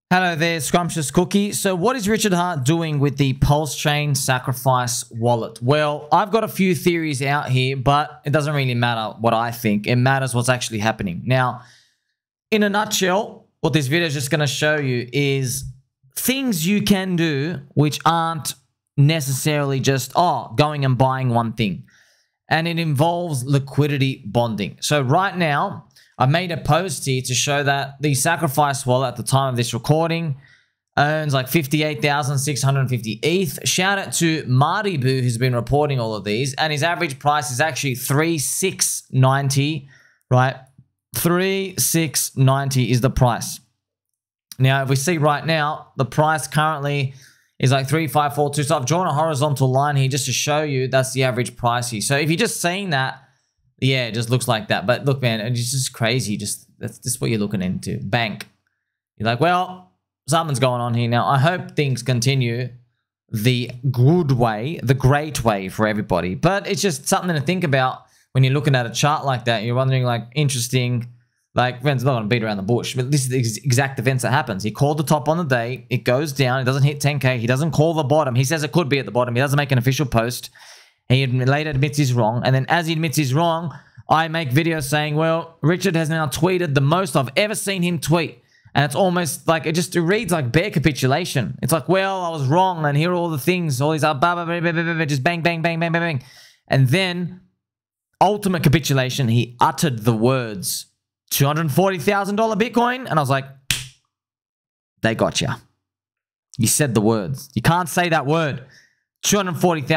Hello there, Scrumptious Cookie. So what is Richard Hart doing with the PulseChain Sacrifice Wallet? Well, I've got a few theories out here, but it doesn't really matter what I think. It matters what's actually happening. Now, in a nutshell, what this video is just going to show you is things you can do which aren't necessarily just, going and buying one thing. And it involves liquidity bonding. So right now, I made a post here to show that the Sacrifice Wallet at the time of this recording earns like 58,650 ETH. Shout out to Marty Boo, who's been reporting all of these, and his average price is actually 3,690, right? 3,690 is the price. Now, if we see right now, the price currently is like 3,542. So I've drawn a horizontal line here just to show you that's the average price here. So if you're just seeing that, yeah, it just looks like that. But look, man, it's just crazy. That's just what you're looking into. Bank. You're like, well, something's going on here. Now, I hope things continue the good way, the great way for everybody. But it's just something to think about when you're looking at a chart like that. You're wondering, like, interesting. Like, friends, not going to beat around the bush. But this is the exact events that happens. He called the top on the day. It goes down. It doesn't hit 10K. He doesn't call the bottom. He says it could be at the bottom. He doesn't make an official post. He later admits he's wrong. And then as he admits he's wrong, I make videos saying, well, Richard has now tweeted the most I've ever seen him tweet. And it's almost like, it reads like bare capitulation. It's like, well, I was wrong. And here are all the things. All these are just bang, bang, bang, bang, bang, bang. And then, ultimate capitulation, he uttered the words, $240,000 Bitcoin. And I was like, they got you. You said the words. You can't say that word. $240,000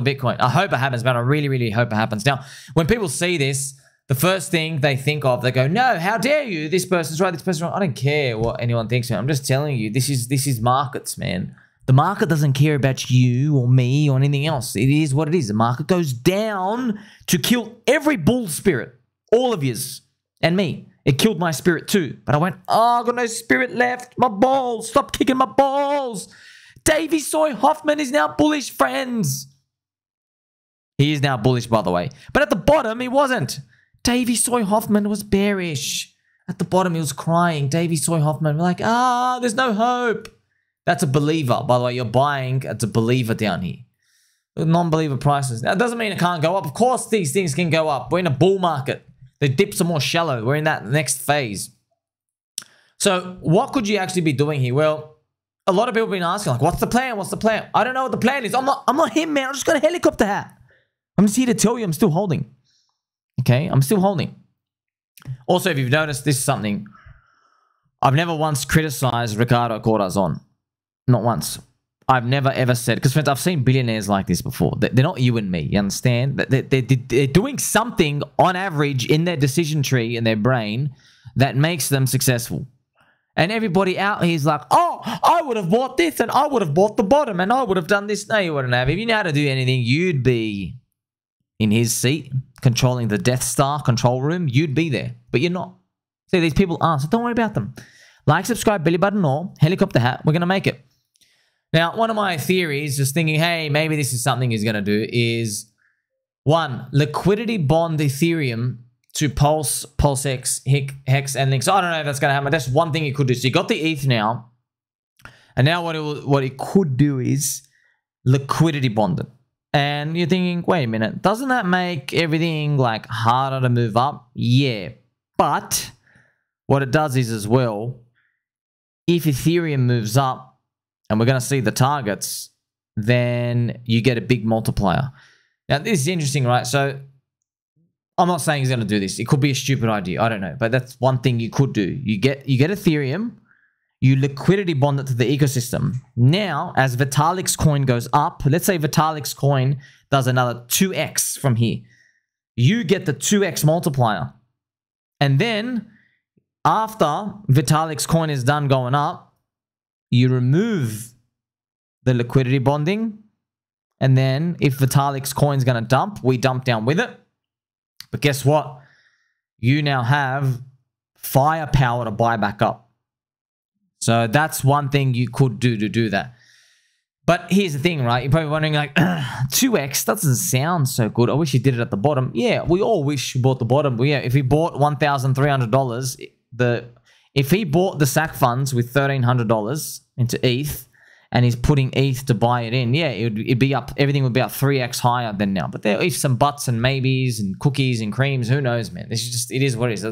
Bitcoin. I hope it happens, man. I really, really hope it happens. Now, when people see this, the first thing they think of, they go, no, how dare you? This person's right, this person's wrong. I don't care what anyone thinks, man. I'm just telling you, this is markets, man. The market doesn't care about you or me or anything else. It is what it is. The market goes down to kill every bull spirit. All of yous. And me. It killed my spirit too. But I went, I've got no spirit left. My balls. Stop kicking my balls. Davey Soy Hoffman is now bullish, friends. He is now bullish, by the way. But at the bottom, he wasn't. Davey Soy Hoffman was bearish. At the bottom, he was crying. Davey Soy Hoffman, we're like, there's no hope. That's a believer. By the way, you're buying. It's a believer down here. Non-believer prices. That doesn't mean it can't go up. Of course, these things can go up. We're in a bull market. The dips are more shallow. We're in that next phase. So what could you actually be doing here? Well, a lot of people have been asking, like, what's the plan? What's the plan? I don't know what the plan is. I'm not him, man. I just got a helicopter hat. I'm just here to tell you I'm still holding. Okay? I'm still holding. Also, if you've noticed, this is something. I've never once criticized Ricardo Corazon. Not once. I've never ever said, because friends, I've seen billionaires like this before. They're not you and me. You understand? They're doing something on average in their decision tree, in their brain, that makes them successful. And everybody out here is like, I would have bought this and I would have bought the bottom and I would have done this. No, you wouldn't have. If you knew how to do anything, you'd be in his seat, controlling the Death Star control room. You'd be there, but you're not. See, these people aren't, so don't worry about them. Like, subscribe, belly button, or helicopter hat. We're going to make it. Now, one of my theories, just thinking, hey, maybe this is something he's going to do, is one, liquidity bond Ethereum to PulseX, Hex, and Link. So I don't know if that's going to happen. That's one thing he could do. So you got the ETH now. And now what it could do is liquidity bond it. And you're thinking, wait a minute. Doesn't that make everything like harder to move up? Yeah. But what it does is as well, if Ethereum moves up, and we're going to see the targets, then you get a big multiplier. Now, this is interesting, right? So I'm not saying he's going to do this. It could be a stupid idea. I don't know. But that's one thing you could do. You get Ethereum. You liquidity bond it to the ecosystem. Now, as Vitalik's coin goes up, let's say Vitalik's coin does another 2x from here. You get the 2x multiplier. And then, after Vitalik's coin is done going up, you remove the liquidity bonding. And then, if Vitalik's coin is going to dump, we dump down with it. But guess what? You now have firepower to buy back up. So that's one thing you could do to do that. But here's the thing, right? You're probably wondering, like, 2x doesn't sound so good. I wish you did it at the bottom. Yeah, we all wish you bought the bottom. But yeah, if we bought $1,300, If he bought the SAC funds with $1,300 into ETH and he's putting ETH to buy it in, yeah, it'd be up. Everything would be up 3x higher than now. But there are some buts and maybes and cookies and creams. Who knows, man? This is just, it is what it is.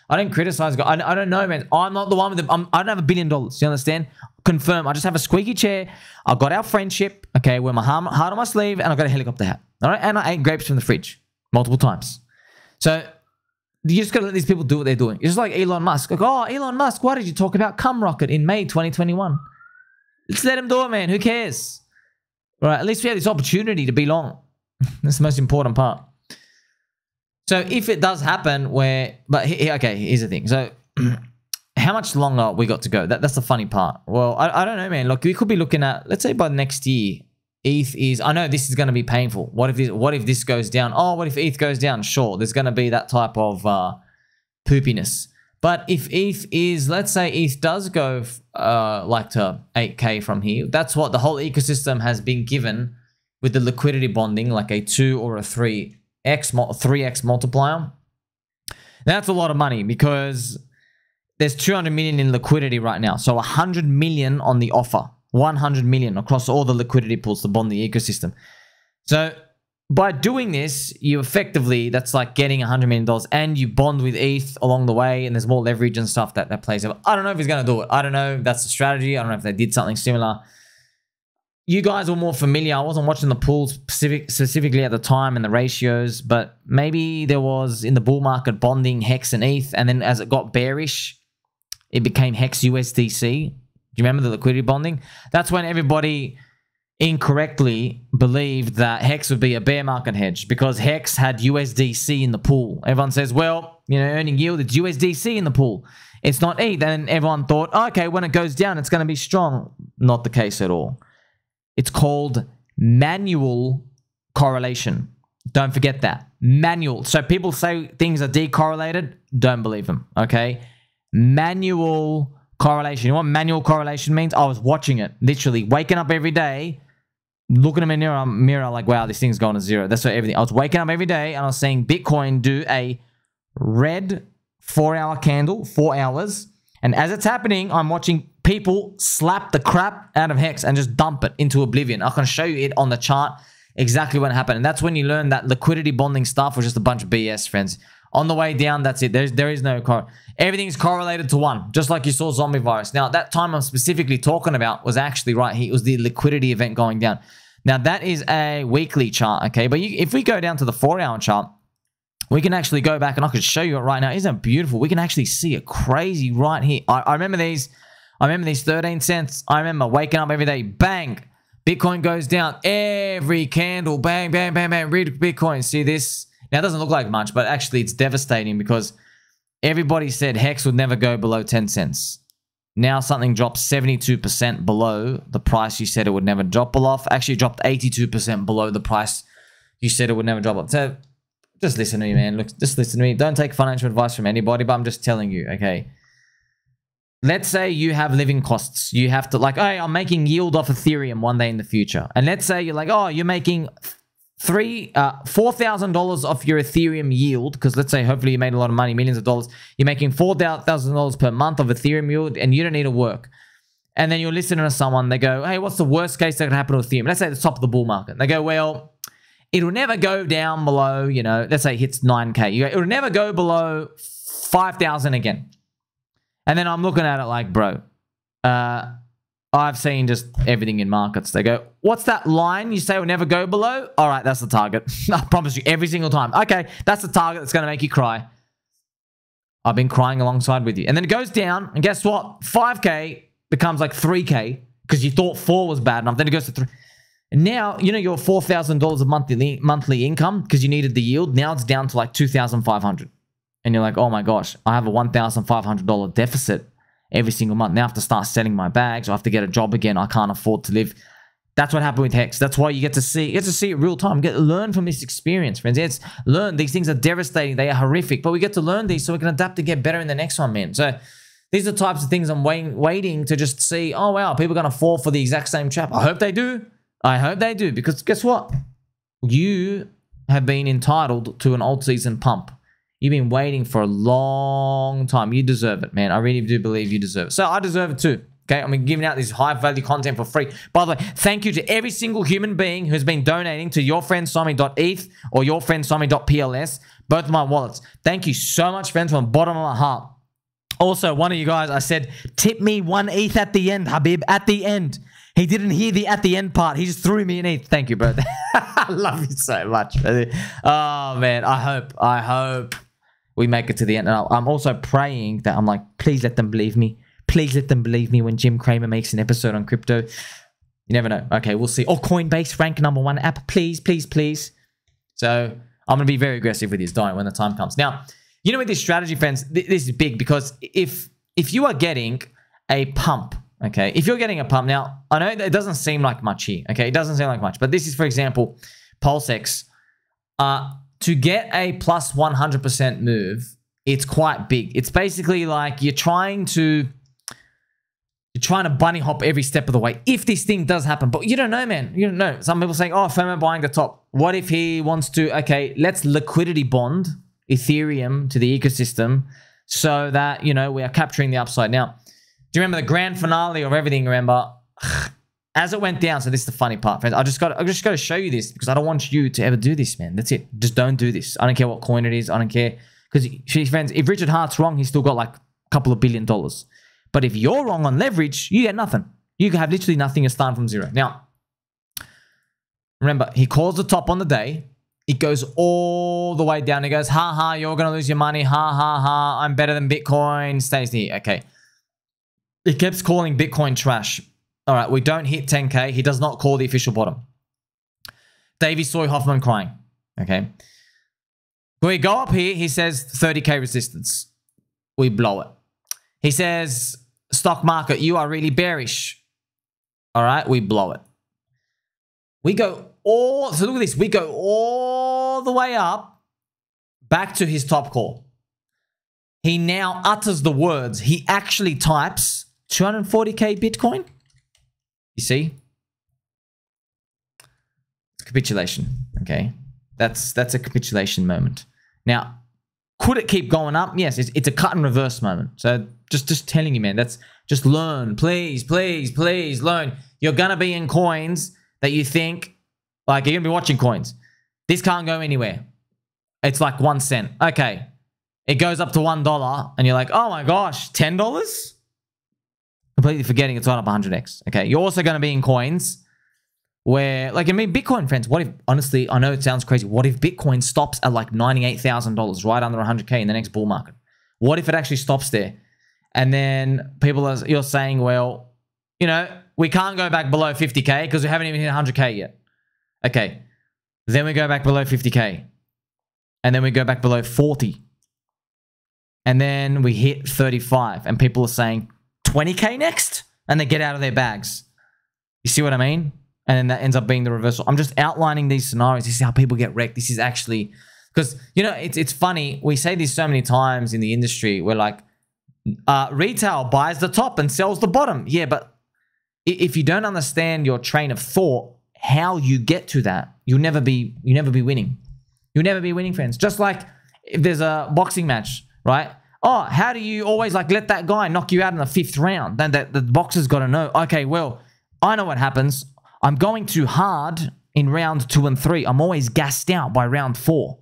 I don't criticize. I don't know, man. I'm not the one with I don't have $1 billion. You understand? Confirm. I just have a squeaky chair. I got our friendship. Okay, wear my heart on my sleeve, and I got a helicopter hat. All right, and I ate grapes from the fridge multiple times. So you just got to let these people do what they're doing. It's just like Elon Musk. Like, oh, Elon Musk, why did you talk about cum rocket in May 2021? Let's let him do it, man. Who cares? Right, at least we have this opportunity to be long. That's the most important part. So if it does happen okay, here's the thing. So how much longer we got to go? That's the funny part. Well, I don't know, man. Look, we could be looking at, let's say by next year, ETH is, I know this is going to be painful. What if this goes down? Oh, what if ETH goes down? Sure, there's going to be that type of poopiness. But if ETH is, let's say ETH does go like to 8K from here, that's what the whole ecosystem has been given with the liquidity bonding, like a 2 or a 3x multiplier. That's a lot of money because there's 200 million in liquidity right now. So 100 million on the offer. 100 million across all the liquidity pools to bond the ecosystem. So by doing this, you effectively, that's like getting $100 million and you bond with ETH along the way, and there's more leverage and stuff that plays out. I don't know if he's going to do it. I don't know if that's the strategy. I don't know if they did something similar. You guys were more familiar. I wasn't watching the pools specifically at the time and the ratios, but maybe there was in the bull market bonding Hex and ETH, and then as it got bearish, it became Hex USDC. Do you remember the liquidity bonding? That's when everybody incorrectly believed that Hex would be a bear market hedge because Hex had USDC in the pool. Everyone says, well, you know, earning yield, it's USDC in the pool. It's not ETH. And everyone thought, okay, when it goes down, it's going to be strong. Not the case at all. It's called manual correlation. Don't forget that. Manual. So people say things are decorrelated. Don't believe them, okay? Manual correlation. You know what manual correlation means? I was watching it, literally waking up every day, looking at my mirror like, wow, this thing's going to zero. That's what everything. I was waking up every day and I was seeing Bitcoin do a red 4-hour candle, 4 hours. And as it's happening, I'm watching people slap the crap out of Hex and just dump it into oblivion. I can show you it on the chart exactly what happened. And that's when you learn that liquidity bonding stuff was just a bunch of BS, friends. On the way down, that's it. There is no everything's correlated to one, just like you saw zombie virus. Now, that time I'm specifically talking about was actually right here. It was the liquidity event going down. Now, that is a weekly chart, okay? But if we go down to the 4-hour chart, we can actually go back and I could show you it right now. Isn't it beautiful? We can actually see it crazy right here. I remember these. I remember these 13 cents. I remember waking up every day, bang, Bitcoin goes down every candle, bang, bang, bang, bang, read Bitcoin. See this? Now, it doesn't look like much, but actually it's devastating because everybody said Hex would never go below 10 cents. Now something dropped 72% below the price you said it would never drop below. Actually, it dropped 82% below the price you said it would never drop off. So just listen to me, man. Look, just listen to me. Don't take financial advice from anybody, but I'm just telling you, okay? Let's say you have living costs. You have to like, hey, I'm making yield off Ethereum one day in the future. And let's say you're like, oh, you're making $4,000 off your Ethereum yield, because let's say hopefully you made a lot of money, millions of dollars. You're making $4,000 per month of Ethereum yield, and you don't need to work. And then you're listening to someone, they go, hey, what's the worst case that could happen to Ethereum? Let's say the top of the bull market. They go, well, it'll never go down below, you know, let's say it hits 9K. You go, it'll never go below 5,000 again. And then I'm looking at it like, bro, I've seen just everything in markets. They go, what's that line you say will never go below? All right, that's the target. I promise you, every single time. Okay, that's the target that's going to make you cry. I've been crying alongside with you. And then it goes down, and guess what? 5K becomes like 3K because you thought 4 was bad enough. Then it goes to 3. And now, you know, your $4,000 of monthly income because you needed the yield. Now it's down to like $2,500. And you're like, oh my gosh, I have a $1,500 deficit every single month. Now I have to start selling my bags. I have to get a job again. I can't afford to live. That's what happened with Hex. That's why you get to see it real time. Learn from this experience, friends. Learn. These things are devastating. They are horrific. But we get to learn these so we can adapt to get better in the next one, man. So these are the types of things I'm waiting to just see, oh wow, people are going to fall for the exact same trap. I hope they do. I hope they do. Because guess what? You have been entitled to an old season pump. You've been waiting for a long time. You deserve it, man. I really do believe you deserve it. So I deserve it too. Okay, I'm giving out this high-value content for free. By the way, thank you to every single human being who's been donating to yourfriendsomi.eth or yourfriendsomi.pls, both of my wallets. Thank you so much, friends, from the bottom of my heart. Also, one of you guys, I said, tip me 1 ETH at the end, Habib, at the end. He didn't hear the at the end part. He just threw me an ETH. Thank you, bro. I love you so much. Oh, man, I hope we make it to the end. And I'm also praying that I'm like, please let them believe me. Please let them believe me when Jim Cramer makes an episode on crypto. You never know. Okay, we'll see. Oh, Coinbase, rank #1 app. Please, please, please. So I'm going to be very aggressive with this, don't when the time comes. Now, you know, with this strategy, friends, this is big because if you are getting a pump, okay, if you're getting a pump, now, I know it doesn't seem like much here, okay? It doesn't seem like much, but this is, for example, PulseX. To get a plus 100% move, it's quite big. It's basically like you're trying to bunny hop every step of the way if this thing does happen. But you don't know, man. You don't know. Some people saying, oh, FOMO buying the top. What if he wants to, okay, let's liquidity bond Ethereum to the ecosystem so that, you know, we are capturing the upside. Now, do you remember the grand finale of everything? Remember, as it went down, so this is the funny part, friends. I just got to show you this because I don't want you to ever do this, man. That's it. Just don't do this. I don't care what coin it is. I don't care. Because, friends, if Richard Hart's wrong, he's still got like a couple of $1 billion. But if you're wrong on leverage, you get nothing. You have literally nothing. You're starting from zero. Now, remember, he calls the top on the day. It goes all the way down. He goes, ha ha, you're going to lose your money. Ha ha ha, I'm better than Bitcoin. Stays here. Okay. He keeps calling Bitcoin trash. All right, we don't hit 10K. He does not call the official bottom. Davey Soy Hoffman crying. Okay. We go up here. He says 30K resistance. We blow it. He says, stock market, you are really bearish. All right, we blow it. We go all, so look at this. We go all the way up back to his top call. He now utters the words. He actually types 240K Bitcoin. You see? It's capitulation, okay? That's a capitulation moment. Now, could it keep going up? Yes, it's a cut and reverse moment. So just telling you, man, that's just learn. Please, please, please learn. You're going to be in coins that you think, like you're going to be watching coins. This can't go anywhere. It's like 1 cent. Okay. It goes up to $1 and you're like, oh my gosh, $10? Completely forgetting it's on up 100x. Okay. You're also going to be in coins where, like, I mean, Bitcoin, friends, what if, honestly, I know it sounds crazy. What if Bitcoin stops at like $98,000, right under 100K in the next bull market? What if it actually stops there? And then you're saying, well, you know, we can't go back below 50K because we haven't even hit 100K yet. Okay. Then we go back below 50K. And then we go back below 40. And then we hit 35. And people are saying 20K next? And they get out of their bags. You see what I mean? And then that ends up being the reversal. I'm just outlining these scenarios. This is how people get wrecked. This is actually... Because, you know, it's funny. We say this so many times in the industry. We're like, retail buys the top and sells the bottom. Yeah, but if you don't understand your train of thought, how you get to that, you'll never be winning. You'll never be winning, friends. Just like if there's a boxing match, right? Oh, how do you always like let that guy knock you out in the 5th round? Then the boxer's got to know, okay, well, I know what happens. I'm going too hard in round 2 and 3. I'm always gassed out by round 4.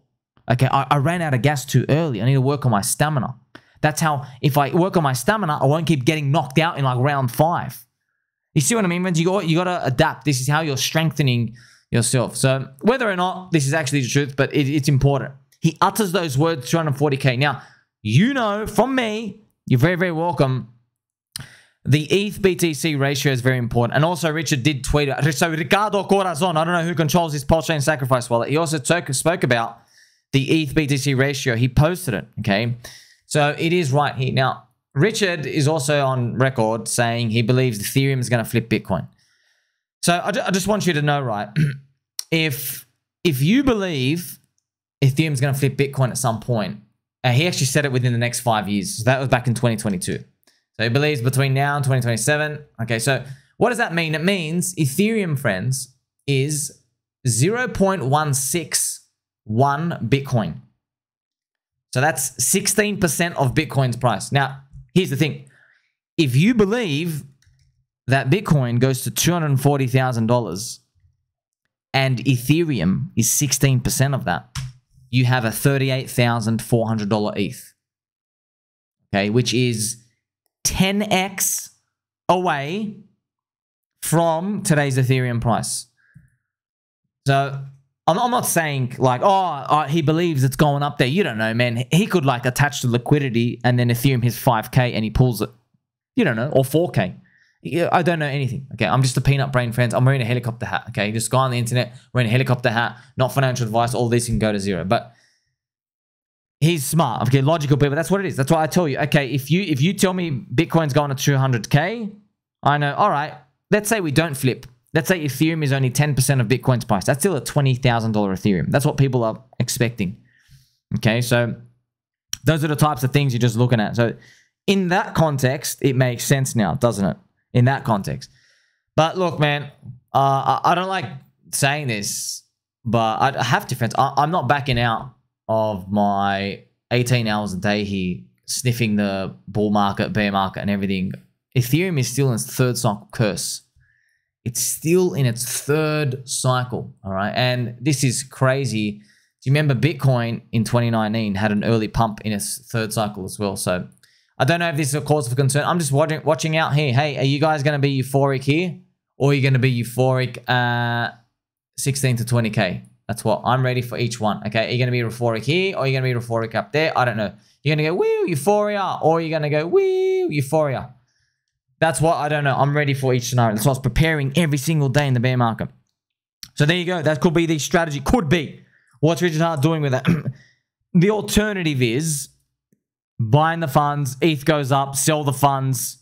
Okay, I ran out of gas too early. I need to work on my stamina. That's how, if I work on my stamina, I won't keep getting knocked out in like round 5. You see what I mean, friends? You got to adapt. This is how you're strengthening yourself. So whether or not this is actually the truth, but it's important. He utters those words, 240K. Now, you know from me, you're very, very welcome. The ETH BTC ratio is very important. And also, Richard did tweet. So Ricardo Corazon, I don't know who controls this PulseChain sacrifice wallet. He also spoke about the ETH BTC ratio. He posted it, okay? So it is right here. Now, Richard is also on record saying he believes Ethereum is going to flip Bitcoin. So I just want you to know, right? If you believe Ethereum is going to flip Bitcoin at some point, he actually said it within the next 5 years. So that was back in 2022. So he believes between now and 2027. Okay, so what does that mean? It means Ethereum, friends, is 0.161 Bitcoin. So that's 16% of Bitcoin's price. Now, here's the thing. If you believe that Bitcoin goes to $240,000 and Ethereum is 16% of that, you have a $38,400 ETH. Okay, which is 10x away from today's Ethereum price. So I'm not saying like, oh, he believes it's going up there. You don't know, man. He could like attach to Liquidity and then Ethereum hits 5K and he pulls it. You don't know. Or 4K. I don't know anything. Okay, I'm just a peanut brain, friends. I'm wearing a helicopter hat. Okay, just go on the internet, wearing a helicopter hat, not financial advice. All this can go to zero. But he's smart. Okay, logical people. That's what it is. That's what I tell you. Okay, if you tell me Bitcoin's going to 200K, I know, all right, let's say we don't flip. Let's say Ethereum is only 10% of Bitcoin's price. That's still a $20,000 Ethereum. That's what people are expecting. Okay, so those are the types of things you're just looking at. So in that context, it makes sense now, doesn't it? In that context. But look, man, I don't like saying this, but I have to, friends. I'm not backing out of my 18 hours a day here, sniffing the bull market, bear market, and everything. Ethereum is still in its third cycle curse. It's still in its third cycle, all right? And this is crazy. Do you remember Bitcoin in 2019 had an early pump in its third cycle as well? So I don't know if this is a cause for concern. I'm just watching out here. Hey, are you guys going to be euphoric here? Or are you going to be euphoric 16 to 20K? That's what I'm ready for each one. Okay, are you going to be euphoric here? Or are you going to be euphoric up there? I don't know. You're going to go, woo, euphoria. Or you're going to go, woo, euphoria. That's what I don't know. I'm ready for each scenario. That's what I was preparing every single day in the bear market. So there you go. That could be the strategy. Could be. What's Richard Hart doing with that? The alternative is buying the funds, ETH goes up, sell the funds,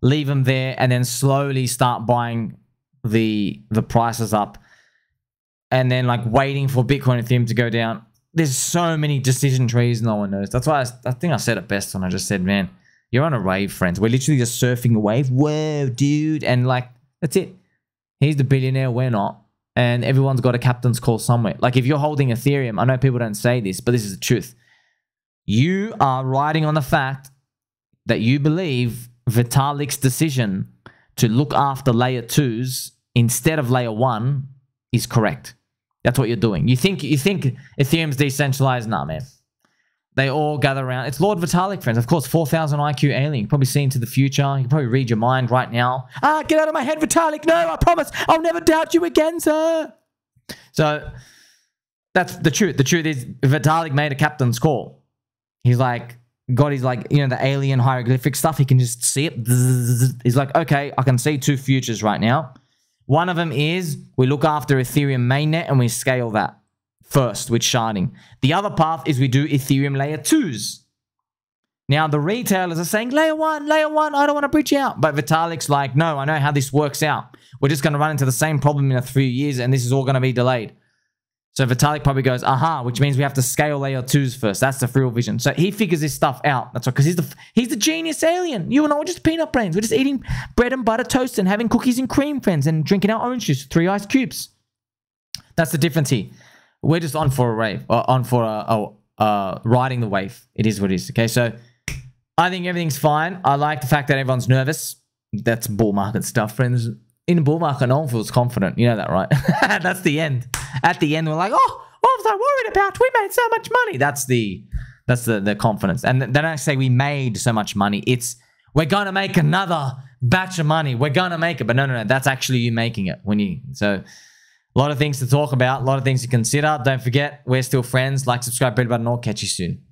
leave them there, and then slowly start buying the prices up. And then like waiting for Bitcoin and Ethereum to go down. There's so many decision trees no one knows. That's why I think I said it best when I just said, man, you're on a wave, friends. We're literally just surfing a wave. Whoa, dude. And like, that's it. He's the billionaire, we're not. And everyone's got a captain's call somewhere. Like if you're holding Ethereum, I know people don't say this, but this is the truth. You are riding on the fact that you believe Vitalik's decision to look after layer 2s instead of layer 1 is correct. That's what you're doing. You think Ethereum's decentralized? Nah, man. They all gather around. It's Lord Vitalik, friends. Of course, 4,000 IQ alien. You can probably see into the future. You can probably read your mind right now. Get out of my head, Vitalik. No, I promise. I'll never doubt you again, sir. So that's the truth. The truth is Vitalik made a captain's call. He's like, got his like, you know, the alien hieroglyphic stuff. He can just see it. He's like, okay, I can see two futures right now. One of them is we look after Ethereum mainnet and we scale that first with sharding. The other path is we do Ethereum layer 2s. Now, the retailers are saying, layer 1, I don't want to bridge out. But Vitalik's like, no, I know how this works out. We're just going to run into the same problem in a few years and this is all going to be delayed. So Vitalik probably goes, aha, which means we have to scale layer 2s first. That's the real vision. So he figures this stuff out. That's right, because he's the genius alien. You and I are just peanut brains. We're just eating bread and butter toast and having cookies and cream, friends, and drinking our orange juice with 3 ice cubes. That's the difference here. We're just on for a rave, or on for riding the wave. It is what it is. Okay, so I think everything's fine. I like the fact that everyone's nervous. That's bull market stuff, friends. In the bull market, no one feels confident. You know that, right? That's the end. At the end, we're like, oh, what was I worried about? We made so much money. That's the confidence. And then I say we made so much money. It's we're gonna make another batch of money. We're gonna make it. But no. That's actually you making it. So a lot of things to talk about. A lot of things to consider. Don't forget, we're still friends. Like, subscribe, red button, or catch you soon.